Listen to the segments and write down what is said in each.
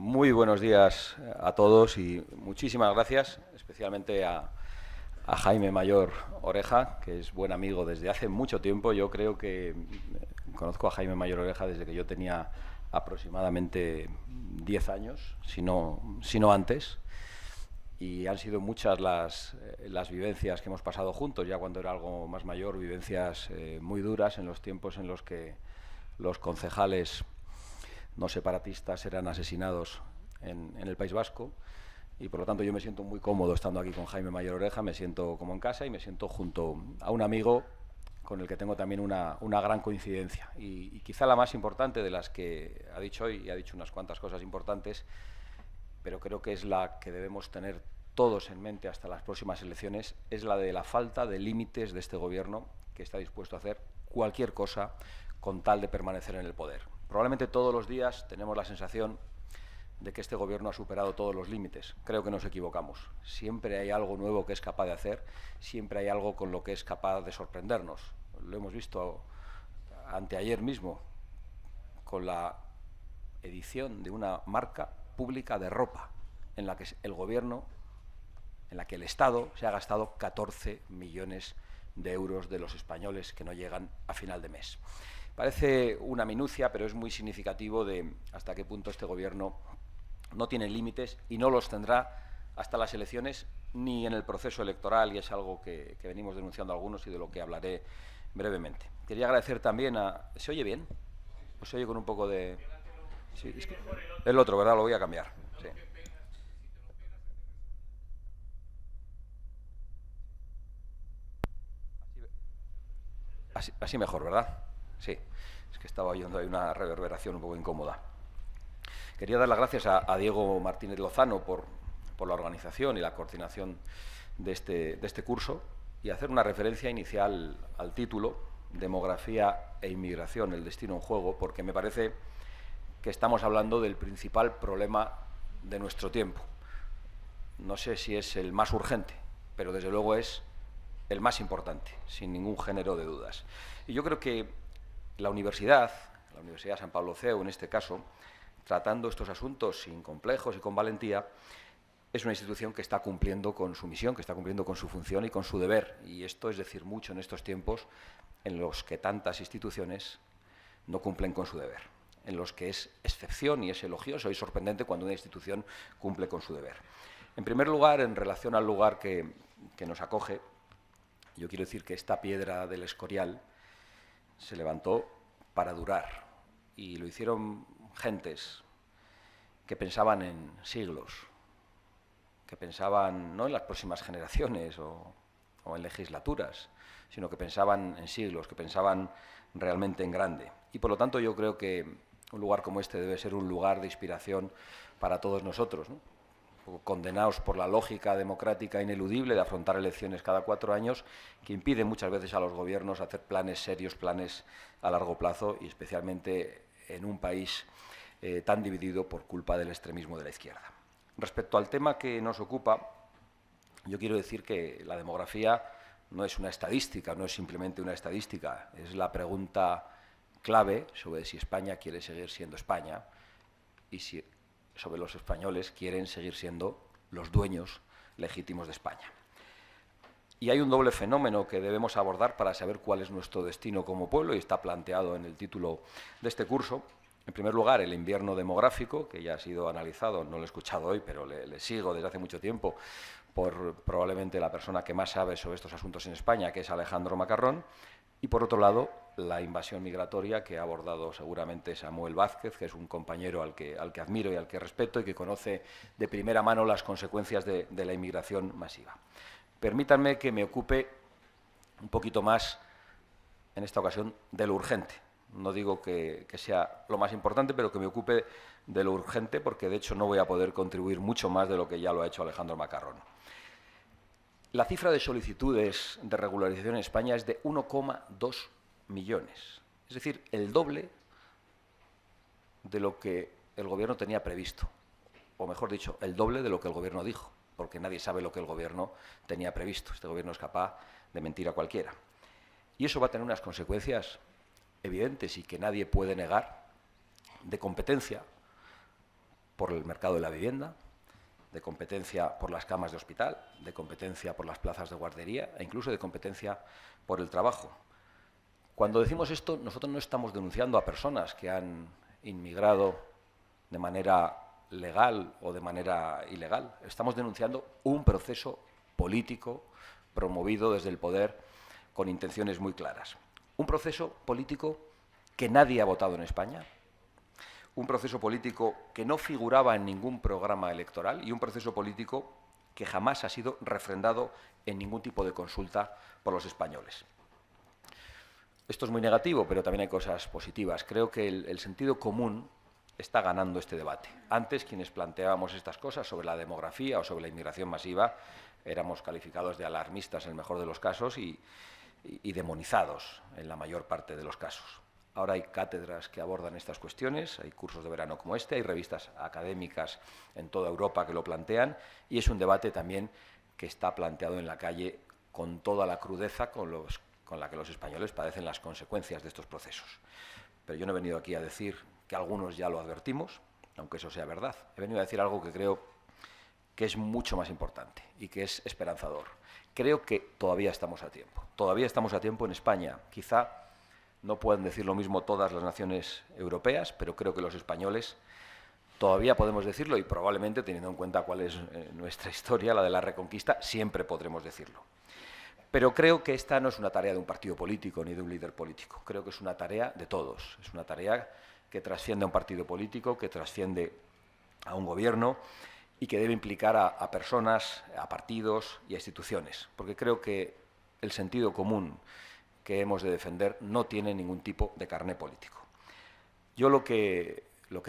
Muy buenos días a todos y muchísimas gracias, especialmente a Jaime Mayor Oreja, que es buen amigo desde hace mucho tiempo. Yo creo que conozco a Jaime Mayor Oreja desde que yo tenía aproximadamente 10 años, si no antes. Y han sido muchas las vivencias que hemos pasado juntos, ya cuando era algo más mayor, vivencias muy duras en los tiempos en los que los concejales no separatistas eran asesinados en el País Vasco, y por lo tanto yo me siento muy cómodo estando aquí con Jaime Mayor Oreja, me siento como en casa y me siento junto a un amigo con el que tengo también una gran coincidencia. Y quizá la más importante de las que ha dicho hoy, y ha dicho unas cuantas cosas importantes, pero creo que es la que debemos tener todos en mente hasta las próximas elecciones, es la de la falta de límites de este gobierno, que está dispuesto a hacer cualquier cosa con tal de permanecer en el poder. Probablemente todos los días tenemos la sensación de que este gobierno ha superado todos los límites. Creo que nos equivocamos. Siempre hay algo nuevo que es capaz de hacer, siempre hay algo con lo que es capaz de sorprendernos. Lo hemos visto anteayer mismo con la edición de una marca pública de ropa en la que el gobierno, en la que el Estado se ha gastado 14 millones de euros de los españoles que no llegan a final de mes. Parece una minucia, pero es muy significativo de hasta qué punto este gobierno no tiene límites y no los tendrá hasta las elecciones ni en el proceso electoral, y es algo que venimos denunciando algunos y de lo que hablaré brevemente. Quería agradecer también a... ¿Se oye bien? ¿O se oye con un poco de...? Sí, es que... El otro, ¿verdad? Lo voy a cambiar. Sí. Así mejor, ¿verdad? Sí. Es que estaba oyendo ahí una reverberación un poco incómoda. Quería dar las gracias a Diego Martínez Lozano por la organización y la coordinación de este curso, y hacer una referencia inicial al título, Demografía e Inmigración, el destino en juego, porque me parece que estamos hablando del principal problema de nuestro tiempo. No sé si es el más urgente, pero desde luego es el más importante, sin ningún género de dudas. Y yo creo que la Universidad San Pablo CEU en este caso, tratando estos asuntos sin complejos y con valentía, es una institución que está cumpliendo con su misión, que está cumpliendo con su función y con su deber. Y esto es decir mucho en estos tiempos en los que tantas instituciones no cumplen con su deber, en los que es excepción y es elogioso y sorprendente cuando una institución cumple con su deber. En primer lugar, en relación al lugar que nos acoge, yo quiero decir que esta piedra del Escorial se levantó para durar, y lo hicieron gentes que pensaban en siglos, que pensaban no en las próximas generaciones o en legislaturas, sino que pensaban en siglos, que pensaban realmente en grande. Y por lo tanto yo creo que un lugar como este debe ser un lugar de inspiración para todos nosotros, ¿no? Condenados por la lógica democrática ineludible de afrontar elecciones cada 4 años, que impide muchas veces a los gobiernos hacer planes serios, planes a largo plazo, y especialmente en un país tan dividido por culpa del extremismo de la izquierda. Respecto al tema que nos ocupa, yo quiero decir que la demografía no es una estadística, no es simplemente una estadística, es la pregunta clave sobre si España quiere seguir siendo España y si sobre los españoles quieren seguir siendo los dueños legítimos de España. Y hay un doble fenómeno que debemos abordar para saber cuál es nuestro destino como pueblo, y está planteado en el título de este curso. En primer lugar, el invierno demográfico, que ya ha sido analizado, no lo he escuchado hoy, pero le sigo desde hace mucho tiempo, por probablemente la persona que más sabe sobre estos asuntos en España, que es Alejandro Macarrón. Y por otro lado, la invasión migratoria, que ha abordado seguramente Samuel Vázquez, que es un compañero al que admiro y al que respeto y que conoce de primera mano las consecuencias de la inmigración masiva. Permítanme que me ocupe un poquito más, en esta ocasión, de lo urgente. No digo que sea lo más importante, pero que me ocupe de lo urgente, porque de hecho no voy a poder contribuir mucho más de lo que ya lo ha hecho Alejandro Macarrón. La cifra de solicitudes de regularización en España es de 1,2 millones, es decir, el doble de lo que el Gobierno tenía previsto, o mejor dicho, el doble de lo que el Gobierno dijo, porque nadie sabe lo que el Gobierno tenía previsto. Este Gobierno es capaz de mentir a cualquiera. Y eso va a tener unas consecuencias evidentes y que nadie puede negar, de competencia, por el mercado de la vivienda, de competencia por las camas de hospital, de competencia por las plazas de guardería e incluso de competencia por el trabajo. Cuando decimos esto, nosotros no estamos denunciando a personas que han inmigrado de manera legal o de manera ilegal. Estamos denunciando un proceso político promovido desde el poder con intenciones muy claras. Un proceso político que nadie ha votado en España, un proceso político que no figuraba en ningún programa electoral y un proceso político que jamás ha sido refrendado en ningún tipo de consulta por los españoles. Esto es muy negativo, pero también hay cosas positivas. Creo que el sentido común está ganando este debate. Antes, quienes planteábamos estas cosas sobre la demografía o sobre la inmigración masiva, éramos calificados de alarmistas en el mejor de los casos y demonizados en la mayor parte de los casos. Ahora hay cátedras que abordan estas cuestiones, hay cursos de verano como este, hay revistas académicas en toda Europa que lo plantean y es un debate también que está planteado en la calle con toda la crudeza con la que los españoles padecen las consecuencias de estos procesos. Pero yo no he venido aquí a decir que algunos ya lo advertimos, aunque eso sea verdad. He venido a decir algo que creo que es mucho más importante y que es esperanzador. Creo que todavía estamos a tiempo. Todavía estamos a tiempo en España. Quizá no pueden decir lo mismo todas las naciones europeas, pero creo que los españoles todavía podemos decirlo y probablemente, teniendo en cuenta cuál es nuestra historia, la de la Reconquista, siempre podremos decirlo. Pero creo que esta no es una tarea de un partido político ni de un líder político. Creo que es una tarea de todos. Es una tarea que trasciende a un partido político, que trasciende a un gobierno y que debe implicar a personas, a partidos y a instituciones. Porque creo que el sentido común que hemos de defender no tiene ningún tipo de carné político. Yo lo que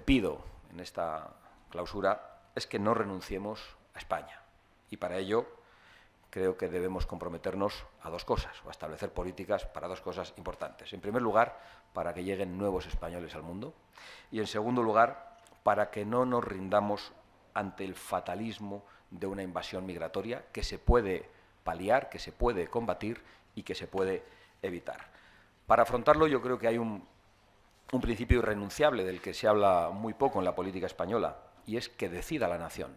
pido en esta clausura es que no renunciemos a España. Y para ello creo que debemos comprometernos a dos cosas, o a establecer políticas para dos cosas importantes. En primer lugar, para que lleguen nuevos españoles al mundo. Y en segundo lugar, para que no nos rindamos ante el fatalismo de una invasión migratoria que se puede paliar, que se puede combatir y que se puede evitar. Para afrontarlo yo creo que hay un principio irrenunciable del que se habla muy poco en la política española y es que decida la nación.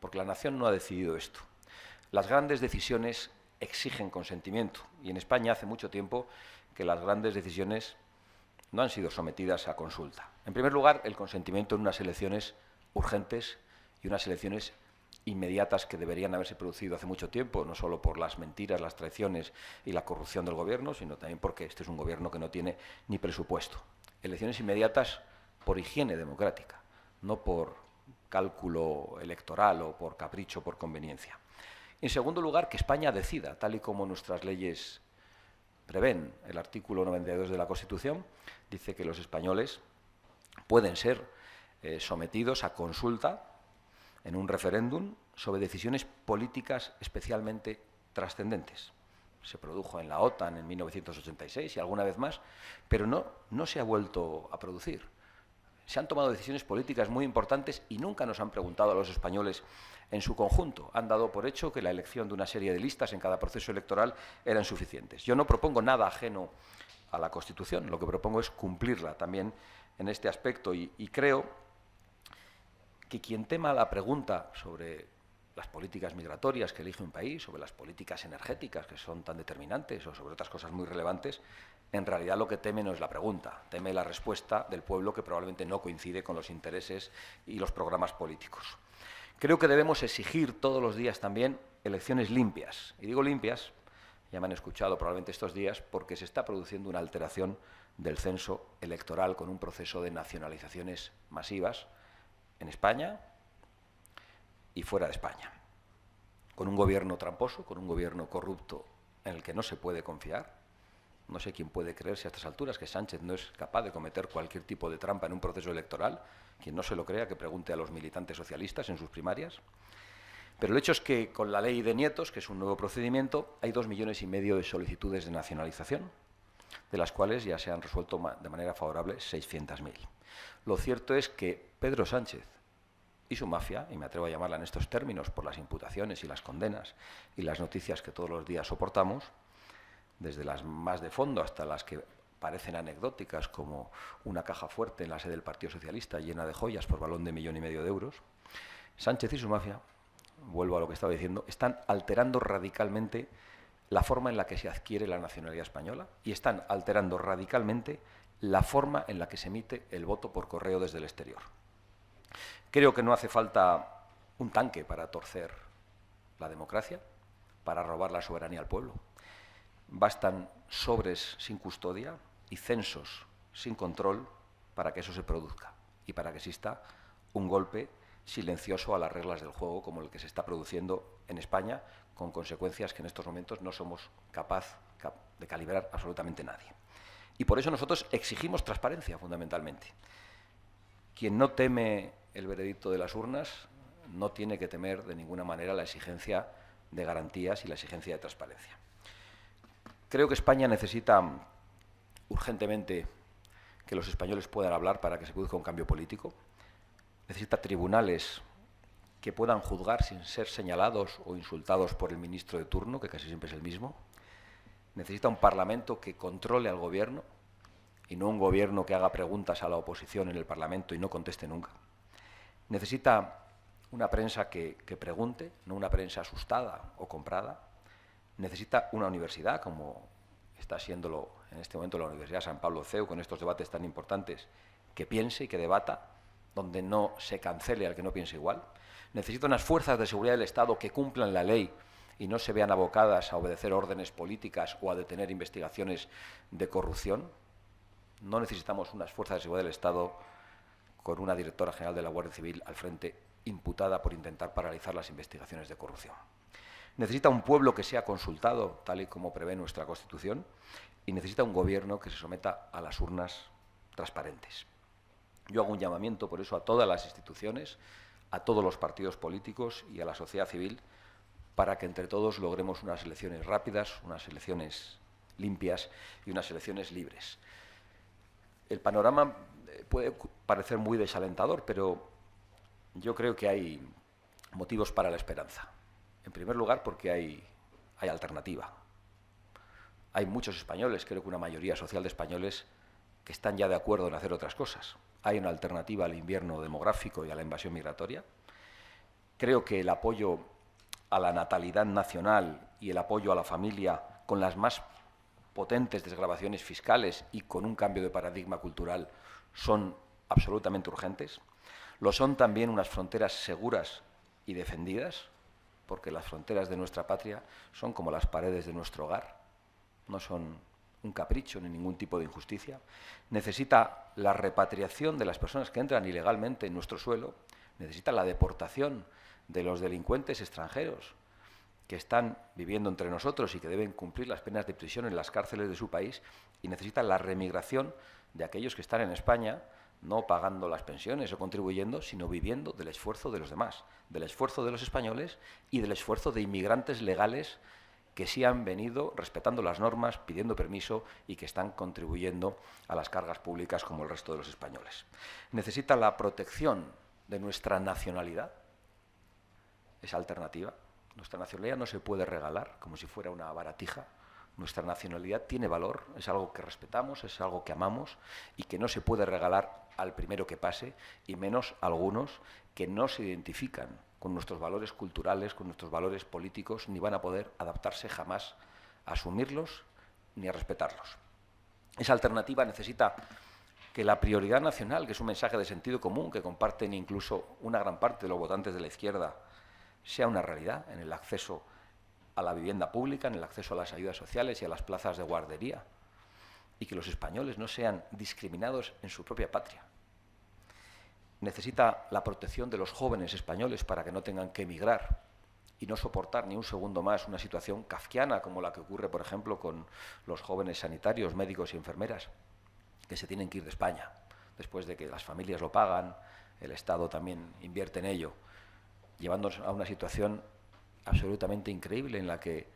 Porque la nación no ha decidido esto. Las grandes decisiones exigen consentimiento y en España hace mucho tiempo que las grandes decisiones no han sido sometidas a consulta. En primer lugar, el consentimiento en unas elecciones urgentes y unas elecciones inmediatas que deberían haberse producido hace mucho tiempo, no solo por las mentiras, las traiciones y la corrupción del gobierno, sino también porque este es un gobierno que no tiene ni presupuesto. Elecciones inmediatas por higiene democrática, no por cálculo electoral o por capricho, por conveniencia. En segundo lugar, que España decida, tal y como nuestras leyes prevén. El artículo 92 de la Constitución dice que los españoles pueden ser sometidos a consulta en un referéndum sobre decisiones políticas especialmente trascendentes. Se produjo en la OTAN en 1986 y alguna vez más, pero no se ha vuelto a producir. Se han tomado decisiones políticas muy importantes y nunca nos han preguntado a los españoles en su conjunto. Han dado por hecho que la elección de una serie de listas en cada proceso electoral eran suficientes. Yo no propongo nada ajeno a la Constitución, lo que propongo es cumplirla también en este aspecto y creo que quien tema la pregunta sobre las políticas migratorias que elige un país, sobre las políticas energéticas que son tan determinantes o sobre otras cosas muy relevantes, en realidad lo que teme no es la pregunta, teme la respuesta del pueblo que probablemente no coincide con los intereses y los programas políticos. Creo que debemos exigir todos los días también elecciones limpias. Y digo limpias, ya me han escuchado probablemente estos días, porque se está produciendo una alteración del censo electoral con un proceso de nacionalizaciones masivas en España y fuera de España, con un gobierno tramposo, con un gobierno corrupto en el que no se puede confiar. No sé quién puede creerse a estas alturas que Sánchez no es capaz de cometer cualquier tipo de trampa en un proceso electoral. Quien no se lo crea, que pregunte a los militantes socialistas en sus primarias. Pero el hecho es que con la ley de nietos, que es un nuevo procedimiento, hay 2,5 millones de solicitudes de nacionalización, de las cuales ya se han resuelto de manera favorable 600.000. Lo cierto es que Pedro Sánchez y su mafia, y me atrevo a llamarla en estos términos por las imputaciones y las condenas y las noticias que todos los días soportamos, desde las más de fondo hasta las que parecen anecdóticas, como una caja fuerte en la sede del Partido Socialista llena de joyas por valor de 1,5 millones de euros, Sánchez y su mafia, vuelvo a lo que estaba diciendo, están alterando radicalmente la forma en la que se adquiere la nacionalidad española y están alterando radicalmente la forma en la que se emite el voto por correo desde el exterior. Creo que no hace falta un tanque para torcer la democracia, para robar la soberanía al pueblo. Bastan sobres sin custodia y censos sin control para que eso se produzca y para que exista un golpe silencioso a las reglas del juego como el que se está produciendo en España, con consecuencias que en estos momentos no somos capaz de calibrar absolutamente nadie. Y por eso nosotros exigimos transparencia, fundamentalmente. Quien no teme el veredicto de las urnas no tiene que temer de ninguna manera la exigencia de garantías y la exigencia de transparencia. Creo que España necesita urgentemente que los españoles puedan hablar para que se produzca un cambio político. Necesita tribunales que puedan juzgar sin ser señalados o insultados por el ministro de turno, que casi siempre es el mismo. Necesita un Parlamento que controle al Gobierno y no un Gobierno que haga preguntas a la oposición en el Parlamento y no conteste nunca. Necesita una prensa que pregunte, no una prensa asustada o comprada. Necesita una universidad, como está siéndolo en este momento la Universidad San Pablo CEU, con estos debates tan importantes, que piense y que debata, donde no se cancele al que no piense igual. Necesita unas fuerzas de seguridad del Estado que cumplan la ley y no se vean abocadas a obedecer órdenes políticas o a detener investigaciones de corrupción. No necesitamos unas fuerzas de seguridad del Estado con una directora general de la Guardia Civil al frente imputada por intentar paralizar las investigaciones de corrupción. Necesita un pueblo que sea consultado, tal y como prevé nuestra Constitución, y necesita un gobierno que se someta a las urnas transparentes. Yo hago un llamamiento, por eso, a todas las instituciones, a todos los partidos políticos y a la sociedad civil, para que entre todos logremos unas elecciones rápidas, unas elecciones limpias y unas elecciones libres. El panorama puede parecer muy desalentador, pero yo creo que hay motivos para la esperanza. En primer lugar, porque hay alternativa. Hay muchos españoles, creo que una mayoría social de españoles, que están ya de acuerdo en hacer otras cosas. Hay una alternativa al invierno demográfico y a la invasión migratoria. Creo que el apoyo a la natalidad nacional y el apoyo a la familia con las más potentes desgravaciones fiscales y con un cambio de paradigma cultural son absolutamente urgentes. Lo son también unas fronteras seguras y defendidas, porque las fronteras de nuestra patria son como las paredes de nuestro hogar, no son un capricho ni ningún tipo de injusticia. Necesita la repatriación de las personas que entran ilegalmente en nuestro suelo, necesita la deportación de los delincuentes extranjeros que están viviendo entre nosotros y que deben cumplir las penas de prisión en las cárceles de su país, y necesita la remigración de aquellos que están en España no pagando las pensiones o contribuyendo, sino viviendo del esfuerzo de los demás, del esfuerzo de los españoles y del esfuerzo de inmigrantes legales que sí han venido respetando las normas, pidiendo permiso y que están contribuyendo a las cargas públicas como el resto de los españoles. Necesita la protección de nuestra nacionalidad, esa alternativa. Nuestra nacionalidad no se puede regalar como si fuera una baratija. Nuestra nacionalidad tiene valor, es algo que respetamos, es algo que amamos y que no se puede regalar al primero que pase, y menos a algunos que no se identifican con nuestros valores culturales, con nuestros valores políticos, ni van a poder adaptarse jamás a asumirlos ni a respetarlos. Esa alternativa necesita que la prioridad nacional, que es un mensaje de sentido común que comparten incluso una gran parte de los votantes de la izquierda, sea una realidad en el acceso a la vivienda pública, en el acceso a las ayudas sociales y a las plazas de guardería, y que los españoles no sean discriminados en su propia patria. Necesita la protección de los jóvenes españoles para que no tengan que emigrar y no soportar ni un segundo más una situación kafkiana como la que ocurre, por ejemplo, con los jóvenes sanitarios, médicos y enfermeras que se tienen que ir de España después de que las familias lo pagan, el Estado también invierte en ello, llevándonos a una situación absolutamente increíble en la que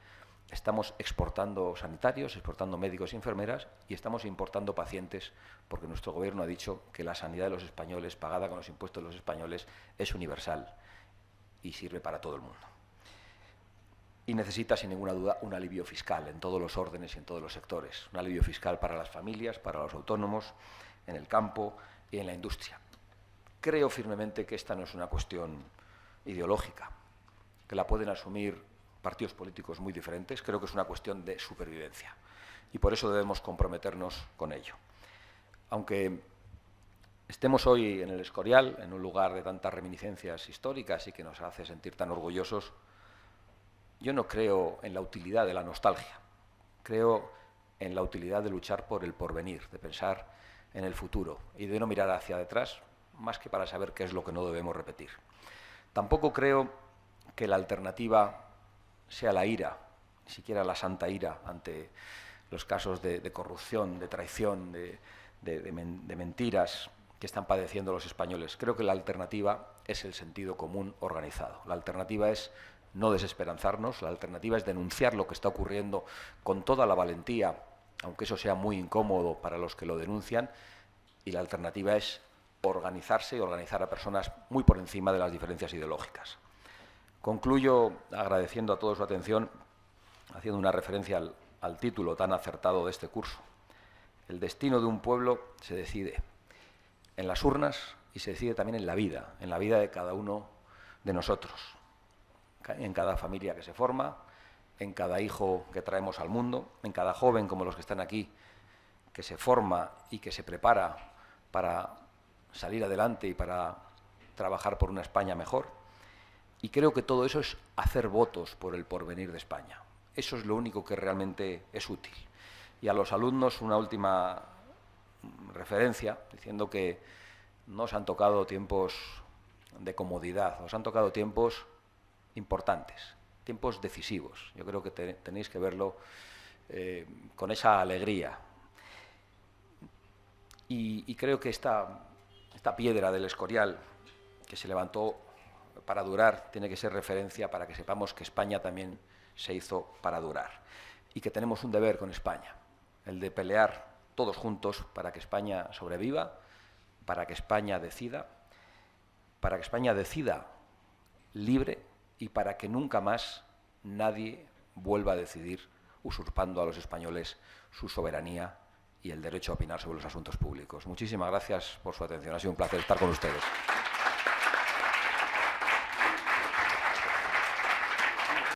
estamos exportando sanitarios, exportando médicos y enfermeras, y estamos importando pacientes porque nuestro gobierno ha dicho que la sanidad de los españoles, pagada con los impuestos de los españoles, es universal y sirve para todo el mundo. y necesita, sin ninguna duda, un alivio fiscal en todos los órdenes y en todos los sectores. Un alivio fiscal para las familias, para los autónomos, en el campo y en la industria. Creo firmemente que esta no es una cuestión ideológica, que la pueden asumir partidos políticos muy diferentes. Creo que es una cuestión de supervivencia y por eso debemos comprometernos con ello. Aunque estemos hoy en el Escorial, en un lugar de tantas reminiscencias históricas y que nos hace sentir tan orgullosos, yo no creo en la utilidad de la nostalgia. Creo en la utilidad de luchar por el porvenir, de pensar en el futuro y de no mirar hacia detrás, más que para saber qué es lo que no debemos repetir. Tampoco creo que la alternativa sea la ira, ni siquiera la santa ira ante los casos de corrupción, de traición, de mentiras que están padeciendo los españoles. Creo que la alternativa es el sentido común organizado. La alternativa es no desesperanzarnos, la alternativa es denunciar lo que está ocurriendo con toda la valentía, aunque eso sea muy incómodo para los que lo denuncian, y la alternativa es organizarse y organizar a personas muy por encima de las diferencias ideológicas. Concluyo agradeciendo a todos su atención, haciendo una referencia al título tan acertado de este curso. El destino de un pueblo se decide en las urnas y se decide también en la vida de cada uno de nosotros, en cada familia que se forma, en cada hijo que traemos al mundo, en cada joven como los que están aquí, que se forma y que se prepara para salir adelante y para trabajar por una España mejor. Y creo que todo eso es hacer votos por el porvenir de España. Eso es lo único que realmente es útil. Y a los alumnos una última referencia, diciendo que no os han tocado tiempos de comodidad, os han tocado tiempos importantes, tiempos decisivos. Yo creo que tenéis que verlo con esa alegría. Y creo que esta piedra del Escorial, que se levantó para durar, tiene que ser referencia para que sepamos que España también se hizo para durar y que tenemos un deber con España, el de pelear todos juntos para que España sobreviva, para que España decida libre y para que nunca más nadie vuelva a decidir usurpando a los españoles su soberanía y el derecho a opinar sobre los asuntos públicos. Muchísimas gracias por su atención. Ha sido un placer estar con ustedes.